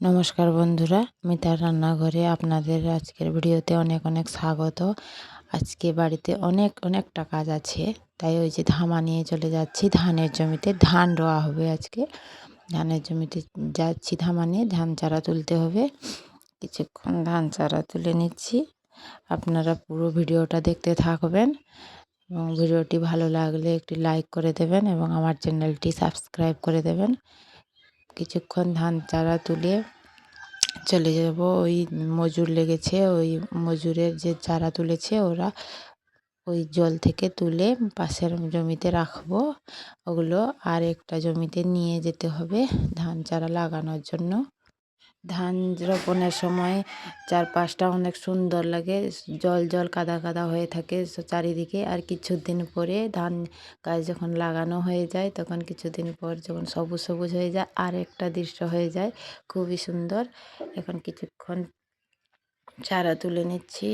নমস্কার বন্ধুরা, মিতার রান্নাঘরে আপনাদের আজকের ভিডিওতে অনেক অনেক স্বাগত। আজকে বাড়িতে অনেকটা কাজ আছে, তাই ওই যে ধামা নিয়ে চলে যাচ্ছি ধানের জমিতে। ধান রোয়া হবে আজকে। ধানের জমিতে যাচ্ছি ধামা নিয়ে, ধান চারা তুলতে হবে। কিছুক্ষণ ধান চারা তুলে নিচ্ছি। আপনারা পুরো ভিডিওটা দেখতে থাকবেন এবং ভিডিওটি ভালো লাগলে একটি লাইক করে দেবেন এবং আমার চ্যানেলটি সাবস্ক্রাইব করে দেবেন। কিছুক্ষণ ধান চারা তুলে চলে যাব। ওই মজুর লেগেছে, ওই মজুরের যে চারা তুলেছে ওরা ওই জল থেকে তুলে পাশের জমিতে রাখবো ওগুলো, আর একটা জমিতে নিয়ে যেতে হবে ধান চারা লাগানোর জন্য। ধান রোপণের সময় চারপাশটা অনেক সুন্দর লাগে, জল জল কাদা কাদা হয়ে থাকে চারিদিকে। আর কিছুদিন পরে ধান গাছ যখন লাগানো হয়ে যায় তখন কিছুদিন পর যখন সবুজ সবুজ হয়ে যায় আর একটা দৃশ্য হয়ে যায়, খুবই সুন্দর। এখন কিছুক্ষণ চারা তুলে নিচ্ছি,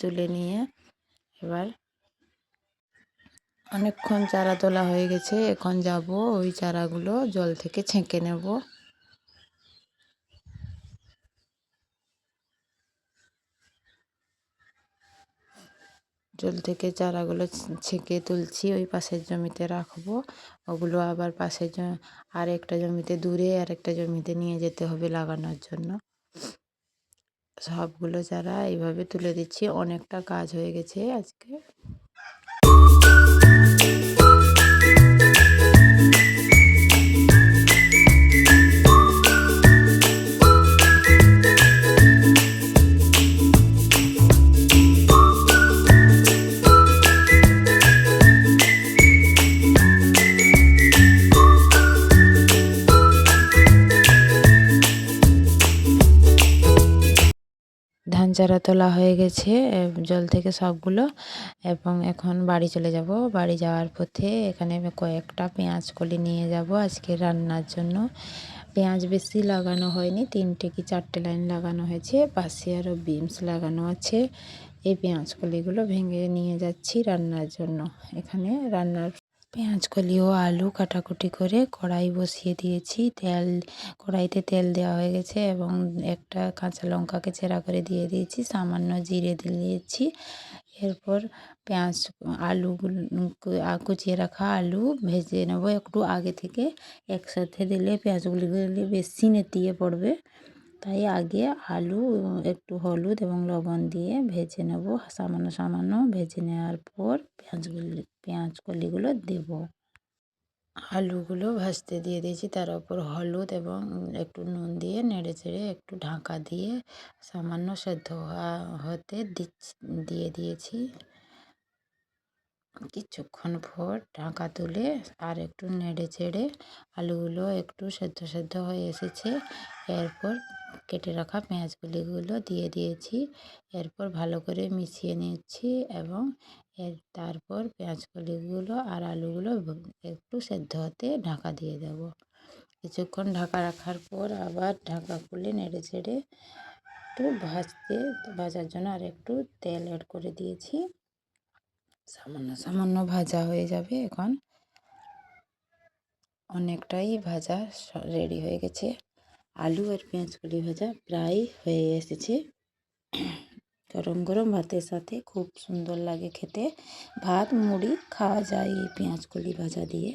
তুলে নিয়ে এবার অনেকক্ষণ চারা তোলা হয়ে গেছে। এখন যাব ওই চারাগুলো জল থেকে ছেঁকে নেব। জল থেকে চারাগুলো ছেঁকে তুলছি, ওই পাশের জমিতে রাখবো। ওগুলো আবার পাশের আর একটা জমিতে দূরে আর একটা জমিতে নিয়ে যেতে হবে লাগানোর জন্য। সবগুলো চারা এইভাবে তুলে দিচ্ছি। অনেকটা কাজ হয়ে গেছে আজকে। ধান চারা তোলা হয়ে গেছে জল থেকে সবগুলো, এবং এখন বাড়ি চলে যাব। বাড়ি যাওয়ার পথে এখানে আমি কয়েকটা পেঁয়াজ কলি নিয়ে যাব আজকে রান্নার জন্য। পেঁয়াজ বেশি লাগানো হয়নি, 3টে কি 4টে লাইন লাগানো হয়েছে, পাশে আরও বিনস লাগানো আছে। এই পেঁয়াজ কলিগুলো ভেঙে নিয়ে যাচ্ছি রান্নার জন্য। এখানে পেঁয়াজ কলি ও আলু কাটাকুটি করে কড়াই বসিয়ে দিয়েছি। কড়াইতে তেল দেওয়া হয়ে গেছে এবং একটা কাঁচা লঙ্কাকে চেরা করে দিয়ে দিয়েছি, সামান্য জিরে দিয়েছি। এরপর আলুগুলো কুচিয়ে রাখা আলু ভেজে নেব একটু আগে থেকে। একসাথে দিলে পেঁয়াজগুলি বেশি নেতিয়ে পড়বে, তাই আগে আলু একটু হলুদ এবং লবণ দিয়ে ভেজে নেব। সামান্য ভেজে নেওয়ার পর পেঁয়াজ কলিগুলো দেব। আলুগুলো ভাজতে দিয়ে দিয়েছি, তার উপর হলুদ এবং একটু নুন দিয়ে নেড়ে চেড়ে একটু ঢাকা দিয়ে সামান্য সেদ্ধ হতে দিয়ে দিয়েছি। কিছুক্ষণ পর ঢাকা তুলে আর একটু নেড়ে চেড়ে আলুগুলো একটু সেদ্ধ হয়ে এসেছে। এরপর কেটে রাখা পেঁয়াজগুলিগুলো দিয়ে দিয়েছি। এরপর ভালো করে মিশিয়ে নিচ্ছি এবং তারপর পেঁয়াজকলিগুলো আর আলুগুলো একটু সেদ্ধ হতে ঢাকা দিয়ে দেব। কিছুক্ষণ ঢাকা রাখার পর আবার ঢাকা খুলে নেড়ে চেড়ে একটু ভাজার জন্য আর একটু তেল অ্যাড করে দিয়েছি। সামান্য ভাজা হয়ে যাবে। এখন অনেকটাই ভাজা রেডি হয়ে গেছে। আলু আর পেঁয়াজকলি ভাজা প্রায় হয়ে এসেছে। গরম গরম ভাতের সাথে খুব সুন্দর লাগে খেতে। ভাত মুড়ি খাওয়া যায় এই পেঁয়াজকলি ভাজা দিয়ে।